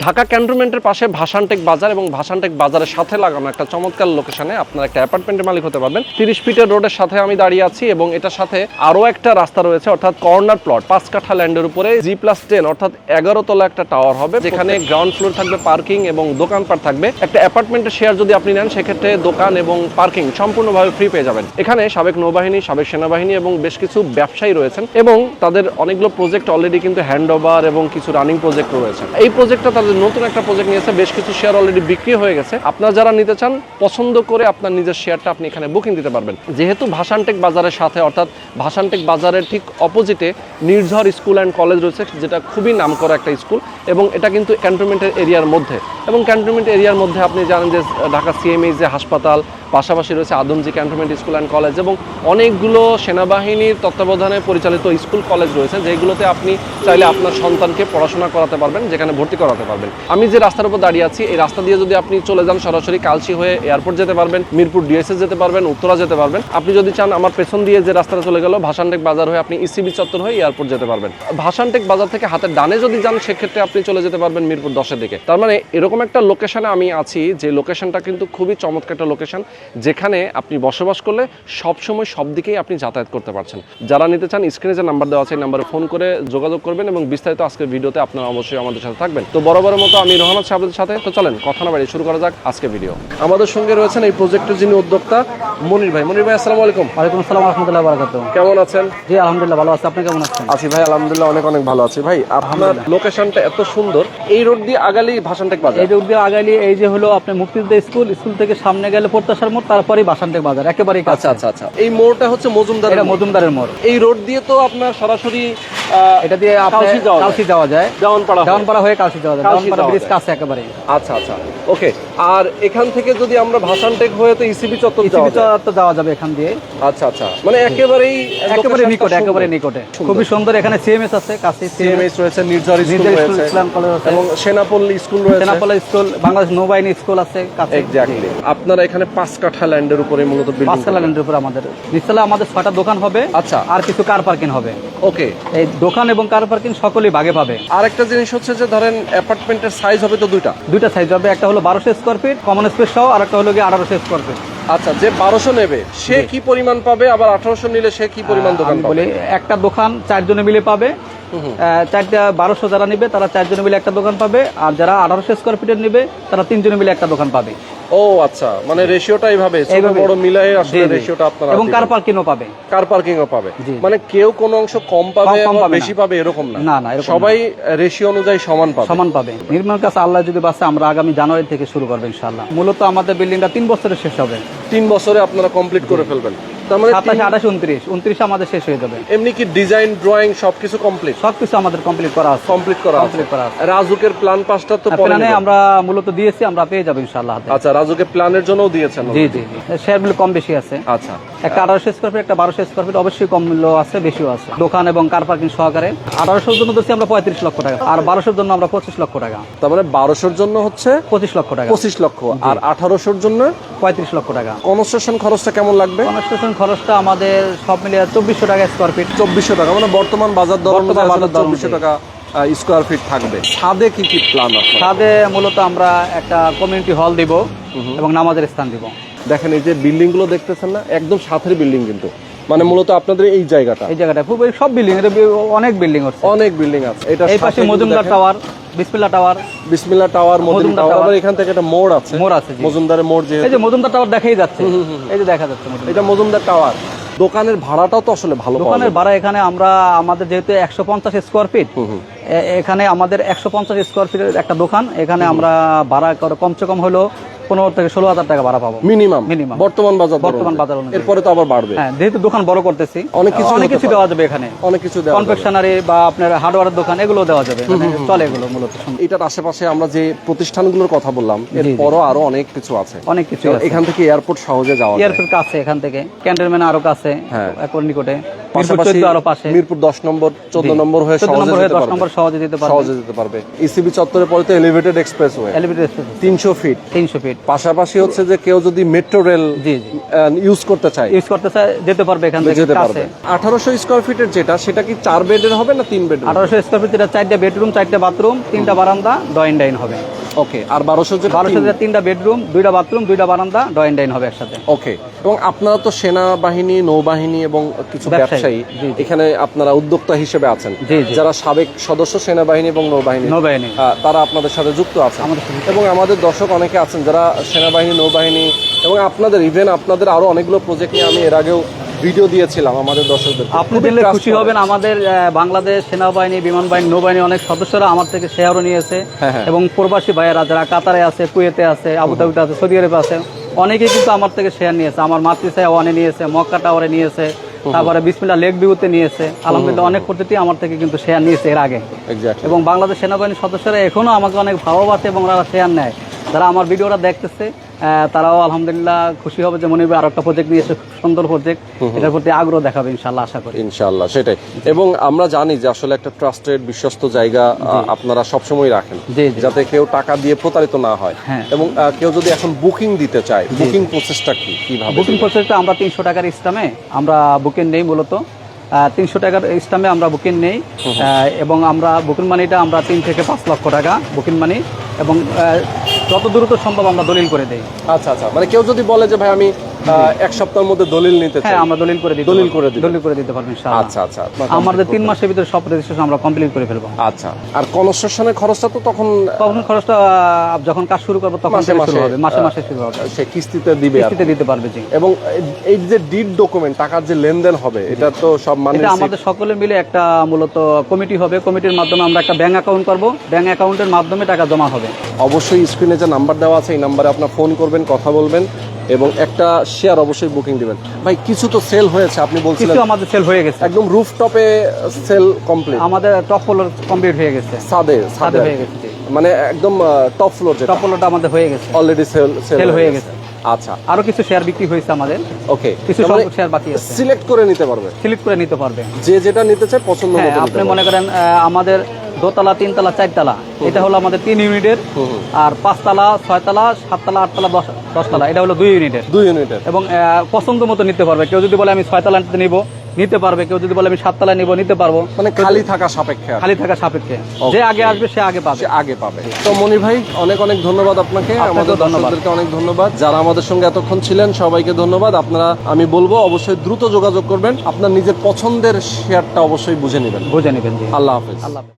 ঢাকা ক্যান্টনমেন্টের পাশে ভাসানটেক বাজার এবং ভাসানটেক বাজারের সাথে লাগানো একটা চমৎকার লোকেশনে আপনারা একটা অ্যাপার্টমেন্টের মালিক হতে পারবেন। 30 ফিটের রোডের সাথে আমি দাঁড়িয়ে আছি এবং এটার সাথে আরো একটা রাস্তা রয়েছে, অর্থাৎ কর্নার প্লট 5 কাঠা ল্যান্ডের উপরে G+10 অর্থাৎ 11 তলা একটা টাওয়ার হবে, যেখানে গ্রাউন্ড ফ্লোর থাকবে পার্কিং এবং দোকানপাট থাকবে। একটা অ্যাপার্টমেন্টের শেয়ার যদি আপনি নেন সেক্ষেত্রে দোকান এবং পার্কিং সম্পূর্ণভাবে ফ্রি পেয়ে যাবেন। এখানে সাবেক নৌবাহিনী, সাবেক সেনাবাহিনী এবং বেশ কিছু ব্যবসায়ী রয়েছেন এবং তাদের অনেকগুলো প্রজেক্ট অলরেডি কিন্তু হ্যান্ড ওভার এবং কিছু রানিং প্রজেক্ট রয়েছে। এই প্রজেক্টটা তাদের নতুন একটা প্রজেক্ট নিয়েছে, বেশ কিছু শেয়ার অলরেডি বিক্রি হয়ে গেছে। আপনারা যারা নিতে চান পছন্দ করে আপনার নিজের শেয়ারটা আপনি এখানে বুকিং দিতে পারবেন। যেহেতু ভাসানটেক বাজারের সাথে অর্থাৎ ভাসানটেক বাজারের ঠিক অপোজিটে নির্ঝর স্কুল অ্যান্ড কলেজ রয়েছে, যেটা খুবই নামকরা একটা স্কুল এবং এটা কিন্তু ক্যান্টনমেন্টের এরিয়ার মধ্যে। এবং ক্যান্টনমেন্ট এরিয়ার মধ্যে আপনি জানেন যে ঢাকা CMH যে হাসপাতাল, পাশাপাশি রয়েছে Adamjee cantonment school and college এবং অনেকগুলো সেনাবাহিনীর তত্ত্বাবধানে পরিচালিত স্কুল কলেজ রয়েছে, যেগুলোতে আপনি চাইলে আপনার সন্তানকে পড়াশোনা করাতে পারবেন, যেখানে ভর্তি করাতে পারবেন। আমি যে রাস্তার উপর দাঁড়িয়ে আছি এই রাস্তা দিয়ে যদি আপনি চলে যান সরাসরি কালশি হয়ে এয়ারপোর্ট যেতে পারবেন, মিরপুর DSS যেতে পারবেন, উত্তরা যেতে পারবেন। আপনি যদি চান আমার পেছন দিয়ে যে রাস্তাটা চলে গেল ভাসানটেক বাজার হয়ে আপনি ECB চত্বর হয়ে এয়ারপোর্ট যেতে পারবেন। ভাসানটেক বাজার থেকে হাতের ডানে যদি যান সেক্ষেত্রে আপনি চলে যেতে পারবেন মিরপুর 10-এর দিকে। তার মানে এরকম একটা লোকেশনে আমি আছি, যে লোকেশনটা কিন্তু খুবই চমৎকার একটা লোকেশন, যেখানে আপনি বসবাস করলে সবসময় সব দিকেই আপনি যাতায়াত করতে পারছেন। যারা নিতে চান স্ক্রিনে যে নাম্বার দেওয়া আছে এই নাম্বারে ফোন করে যোগাযোগ করবেন এবং বিস্তারিত আজকের ভিডিওতে আপনারা অবশ্যই আমাদের সাথে থাকবেন। তো বরাবরের মতো আমি রহমান সাহেবের সাথে, তো চলেন কথা না বাড়িয়ে শুরু করা যাক আজকে ভিডিও। আমাদের সঙ্গে রয়েছেন এই প্রজেক্টের যিনি উদ্যোক্তা মনির ভাই। মনির ভাই আসসালামু আলাইকুম। ওয়ালাইকুম আসসালাম ওয়া রাহমাতুল্লাহি ওয়া বারাকাতুহু। কেমন আছেন? জি আলহামদুলিল্লাহ ভালো আছি, আপনি কেমন আছেন? আছি ভাই আলহামদুলিল্লাহ অনেক অনেক ভালো আছি। ভাই আপনার লোকেশনটা এত সুন্দর, এই রোড দিয়ে আগালি ভাসানটেক বাজার, এই রোড দিয়ে আগালি এই যে হলো আপনি মুক্তিযোদ্ধা স্কুল, স্কুল থেকে সামনে গেলে প্রত্যাশার মোড়, তারপরেই ভাসানটেক বাজার একেবারে কাছে। আচ্ছা আচ্ছা আচ্ছা, এই মোড়টা হচ্ছে মজুমদার, এটা মজুমদারের মোড়। এই রোড দিয়ে তো আপনার সরাসরি এটা দিয়ে কালসি যাওয়া যায়, দেওয়ানপাড়া হয়ে কালসি যাওয়া যায়, দেওয়ানপাড়া ব্রিজ কাছে একেবারে। আচ্ছা আচ্ছা ওকে। আর এখান থেকে যদি আমরা ভাসানটেক হয়ে তো ECB চত্বর যাওয়া যাবে এখান দিয়ে। আচ্ছা আচ্ছা, মানে একেবারে নিকটে, একেবারে নিকটে, খুবই সুন্দর। এখানে CMS আছে কাছে, CMS রয়েছে, নির্ঝর স্কুল রয়েছে এবং সেনাপল্লী স্কুল রয়েছে, সেনাপল্লী স্কুল, বাংলাদেশ নৌবাহিনী স্কুল আছে কাছে। এক্স্যাক্টলি। আপনারা এখানে 5 কাঠা ল্যান্ডের উপরে মূলত বিল্ডিং, 5 কাঠা ল্যান্ডের উপরে আমাদের নিচতলা আমাদের 6টা দোকান হবে। আচ্ছা, আর কিছু কার পার্কিং হবে। ওকে, এই দোকান এবং কার পার্কিং সকলেই ভাগে পাবে। আরেকটা জিনিস হচ্ছে যে ধরেন অ্যাপার্টমেন্টের সাইজ হবে তো দুইটা সাইজ হবে, একটা হলো 1200 স্কয়ার ফিট কমন স্পেস সহ, আর একটা হলো 1800 স্কয়ার ফিট। আচ্ছা, যে 1200 নেবে সে কি পরিমাণ পাবে, আবার 1800 নিলে সে কি পরিমাণ দোকান পাবে? বলি একটা দোকান 4 জনে মিলে পাবে, 4টা 1200 যারা নেবে তারা 4 জনে মিলে একটা দোকান পাবে, আর যারা 1800 স্কয়ার ফিটের নেবে তারা 3 জনে মিলে একটা দোকান পাবে। ও আচ্ছা, মানে রেশিওটা এইভাবে ছোট বড় মিলাই আসলে রেশিওটা আপনারা, এবং কার পার্কিংও পাবে, কার পার্কিংও পাবে, মানে কেউ কোনো অংশ কম পাবে বা বেশি পাবে এরকম না, না সবাই রেশিও অনুযায়ী সমান পাবে। নির্মাণ কাজ আল্লাহ যদি বাঁচে আমরা আগামী জানুয়ারি থেকে শুরু করব ইনশাআল্লাহ। মূলত আমাদের বিল্ডিংটা 3 বছরে শেষ হবে, 3 বছরে আপনারা কমপ্লিট করে ফেলবেন। তার মানে 27, 28, 29 আমাদের শেষ হয়ে যাবে। এমনি কি ডিজাইন ড্রয়িং সবকিছু কমপ্লিট? সবকিছু আমাদের কমপ্লিট করা আছে। রাজুকের প্ল্যান পাসটা তো প্ল্যানে আমরা মূলত দিয়েছি, আমরা পেয়ে যাব ইনশাআল্লাহ। আচ্ছা, রাজুকের প্ল্যানের জন্যও দিয়েছেন? জি জি, শেয়ারগুলো কম বেশি আছে। আচ্ছা, একটা 1800 স্কয়ার ফিট, একটা 1200 স্কয়ার ফিট, অবশ্যই কম মূল্য আছে, বেশিও আছে। দোকান এবং কার পার্কিং সহকারে 1800 এর জন্য দিচ্ছি আমরা 35 লক্ষ টাকা, আর 1200 এর জন্য আমরা 25 লক্ষ টাকা। তার মানে 1200 এর জন্য হচ্ছে 25 লক্ষ টাকা, 25 লক্ষ, আর 1800 এর জন্য 35 লক্ষ টাকা। কনস্ট্রাকশন খরচটা কেমন লাগবে? কনস্ট্রাকশন খরচটা আমাদের সব মিলিয়ে 2400 টাকা স্কয়ার ফিট। 2400 টাকা, মানে বর্তমান বাজার দর অনুযায়ী 2400 টাকা স্কয়ার ফিট থাকবে। ছাদে কি কি প্ল্যান আছে? ছাদে মূলত আমরা একটা কমিউনিটি হল দিব এবং নামাজের স্থান দিব। দেখেন এই যে বিল্ডিং গুলো দেখতেছেন না, একদম সাথের বিল্ডিং, কিন্তু মানে মূলত আপনাদের এই জায়গাটা খুব সব বিল্ডিং, অনেক বিল্ডিং আছে, অনেক বিল্ডিং আছে। এটা এই পাশে মজুমদার টাওয়ার, বিসমিল্লাহ টাওয়ার, মজুমদার টাওয়ার। আবার এখান থেকে একটা মোড় আছে, মজুমদারের মোড়, যে এই যে মজুমদার টাওয়ার দেখাই যাচ্ছে, এই যে দেখা যাচ্ছে এটা মজুমদার টাওয়ার। দোকানের ভাড়াটাও তো আসলে ভালো। দোকানের ভাড়া এখানে আমরা আমাদের যেহেতু 150 স্কয়ার ফিট, এখানে আমাদের 150 স্কয়ার ফিটের একটা দোকান, এখানে আমরা ভাড়া কমসে কম হলো 15 থেকে 16,000 টাকা ভাড়া পাবো মিনিমাম বর্তমান বাজার। এরপরে তো আবার বাড়বে। হ্যাঁ, যেহেতু দোকান বড় করতেছি, অনেক কিছু দেওয়া যাবে এখানে, অনেক কিছু কনফেকশনারি বা আপনার হার্ডওয়্যারের দোকান, এগুলো দেওয়া যাবে, চলে এগুলো মূলত। এটার আশেপাশে আমরা যে প্রতিষ্ঠানগুলোর কথা বললাম, এরপরও আরো অনেক কিছু আছে, অনেক কিছু। এখান থেকে এয়ারপোর্ট সহজে যাওয়া, এয়ারপোর্ট কাছে এখান থেকে, ক্যান্টনমেন্ট আরো কাছে, একর নিকটে। মিরপুর পাশাপাশি 14 আরো পাশে। মিরপুর 10 নম্বর 14 নম্বর হয়ে 14 নম্বর হয়ে 10 সহজে নম্বর সহজে যেতে পারবে। যেতে পারবে। ইসিবি চত্বরে পরে তো elevated expressway elevated express 300 feet. 300 feet. পাশাপাশি হচ্ছে যে কেউ যদি মেট্রো রেল জি ইউজ করতে চায় ইউজ করতে চায় যেতে পারবে এখান থেকে যেতে কাছে। পারবে। 1800 স্কয়ার ফিটের যেটা সেটা কি 4 বেডের হবে না 3 বেডের? 1800 স্কয়ার ফিট যেটা 4টা বেডরুম 4টা বাথরুম 3টা বারান্দা ড্রয়িং ডাইন হবে। ওকে। আর 1200 যে 1200 যেটা 3টা বেডরুম 2টা বাথরুম 2টা বারান্দা ড্রয়িং ডাইন হবে একসাথে। ওকে। এবং আপনারা তো সেনাবাহিনী, নৌবাহিনী এবং কিছু ব্যবসায়ী জি। এখানে আপনারা উদ্যোক্তা হিসেবে আছেন, জি, জি। যারা সাবেক সদস্য সেনাবাহিনী এবং নৌবাহিনী, নৌবাহিনী। তারা আপনাদের সাথে যুক্ত আছেন। আমাদের সাথে। এবং আমাদের দর্শক অনেকে আছেন যারা সেনাবাহিনী, নৌবাহিনী এবং আপনাদের ইভেন আপনাদের আরো অনেকগুলো প্রজেক্ট নিয়ে আমি এর আগেও ভিডিও দিয়েছিলাম আমাদের দর্শকদের। আপনি দিলে খুশি হবেন, আমাদের বাংলাদেশ সেনাবাহিনী, বিমান বাহিনী, নৌবাহিনী অনেক সদস্যরা আমার থেকে শেয়ারও নিয়েছে। হ্যাঁ, হ্যাঁ। এবং প্রবাসী ভাইয়েরা যারা কাতারে আছে, কুয়েতে আছে, আবুধাবিতে আছে, সৌদি আরবে আছে, অনেকেই কিন্তু আমার থেকে শেয়ার নিয়েছে। আমার মাতৃসায় ওয়ানে নিয়েছে, মক্কা টাওয়ারে নিয়েছে, তারপরে বিসমিল্লাহ লেক ভিউতে নিয়েছে। আলহামদুলিল্লাহ অনেক পদ্ধতি আমার থেকে কিন্তু শেয়ার নিয়েছে এর আগে। এক্স্যাক্টলি। এবং বাংলাদেশ সেনাবাহিনীর সদস্যরা এখনো আমাকে অনেক ভালোবাসে এবং ওরা শেয়ার নেয়। যারা আমার ভিডিওটা দেখতেছে তারাও আলহামদুলিল্লাহ খুশি হবে যে মনির ভাই আরো একটা প্রজেক্ট নিয়ে এসে, খুব সুন্দর প্রজেক্ট, এটার প্রতি আগ্রহ দেখাবে ইনশাআল্লাহ, আশা করি। ইনশাআল্লাহ সেটাই। এবং আমরা জানি যে আসলে একটা ট্রাস্টেড বিশ্বস্ত জায়গা আপনারা সবসময় রাখেন, জি, জি। যাতে কেউ টাকা দিয়ে প্রতারিত না হয়। হ্যাঁ। এবং কেউ যদি এখন বুকিং দিতে চায়, বুকিং প্রসেসটা কিভাবে? বুকিং প্রসেসটা আমরা 300 টাকার ইসলামে আমরা বুকিং নেই, মূলত 300 টাকার ইসলামে আমরা বুকিং নেই। এবং আমরা বুকিং মানিটা আমরা 3 থেকে 5 লক্ষ টাকা বুকিং মানি, এবং যত দ্রুত সম্ভব আমরা দলিল করে দেই। আচ্ছা আচ্ছা। মানে কেউ যদি বলে যে ভাই আমি 1 সপ্তাহের মধ্যে দলিল নিতে চাই, হ্যাঁ, আমরা দলিল করে দিই। দলিল করে দিবেন? দলিল করে দিতে পারবেন ইনশাআল্লাহ। আচ্ছা আচ্ছা। আমাদের 3 মাসের ভিতরে সব রেজিস্ট্রেশন আমরা কমপ্লিট করে ফেলবো। আচ্ছা। আর কনস্ট্রাকশনের খরচটা তো তখন খরচটা যখন কাজ শুরু করবো তখন মাসে শুরু হবে, মাসে মাসে শুরু হবে, সে কিস্তিতে দিবে আর কি। কিস্তিতে দিতে পারবে। জি। এবং এই যে ডিড ডকুমেন্ট, টাকার যে লেনদেন হবে, এটা তো সব মানে এটা আমাদের সকলে মিলে একটা মূলত কমিটি হবে। কমিটির মাধ্যমে আমরা একটা ব্যাংক অ্যাকাউন্ট করব, ব্যাংক অ্যাকাউন্টের মাধ্যমে টাকা জমা হবে। অবশ্যই স্ক্রিনে যে নাম্বার দেওয়া আছে এই নাম্বারে আপনার ফোন করবেন, কথা বলবেন এবং একটা শেয়ার অবশ্যই বুকিং দিবেন। ভাই কিছু তো সেল হয়েছে আপনি বলছিলেন? কিছু আমাদের সেল হয়ে গেছে, একদম রুফটপে সেল কমপ্লিট। আমাদের টপ ফ্লোর কমপ্লিট হয়ে গেছে, ছাদে হয়ে গেছে। জি। মানে একদম টপ ফ্লোর, যেটা টপ ফ্লোরটা আমাদের হয়ে গেছে, অলরেডি সেল হয়ে গেছে। আচ্ছা। আরো কিছু শেয়ার বিক্রি হয়েছে আমাদের। ওকে। কিছু সংখ্যক শেয়ার বাকি আছে, সিলেক্ট করে নিতে পারবে, সিলেক্ট করে নিতে পারবে, যে যেটা নিতে চায় পছন্দ হ্যাঁ। মতো আপনি মনে করেন আমাদের দোতলা, 3 তলা, 4 তলা, এটা হলো আমাদের 3 ইউনিটের। আর 5 তলা, 6 তলা, 7 তলা, 8 তলা, 10 তলা, এটা হলো 2 ইউনিটের। 2 ইউনিটের। এবং পছন্দ মতো নিতে পারবে। কেউ যদি বলে আমি 6 তলা নিব, নিতে পারবে। কেউ যদি বলে আমি 7 তলা নিব, নিতে পারবো। মানে খালি থাকা সাপেক্ষে, খালি থাকা সাপেক্ষে, যে আগে আসবে সে আগে পাবে, তো মনির ভাই অনেক অনেক ধন্যবাদ আপনাকে, আমাদের ধন্যবাদ। দর্শকদেরকে অনেক ধন্যবাদ, যারা আমাদের সঙ্গে এতক্ষণ ছিলেন সবাইকে ধন্যবাদ। আপনারা, আমি বলবো অবশ্যই দ্রুত যোগাযোগ করবেন, আপনার নিজের পছন্দের শেয়ারটা অবশ্যই বুঝে নেবেন। বুঝে নেবেন। জি। আল্লাহ হাফেজ। আল্লাহ হাফেজ।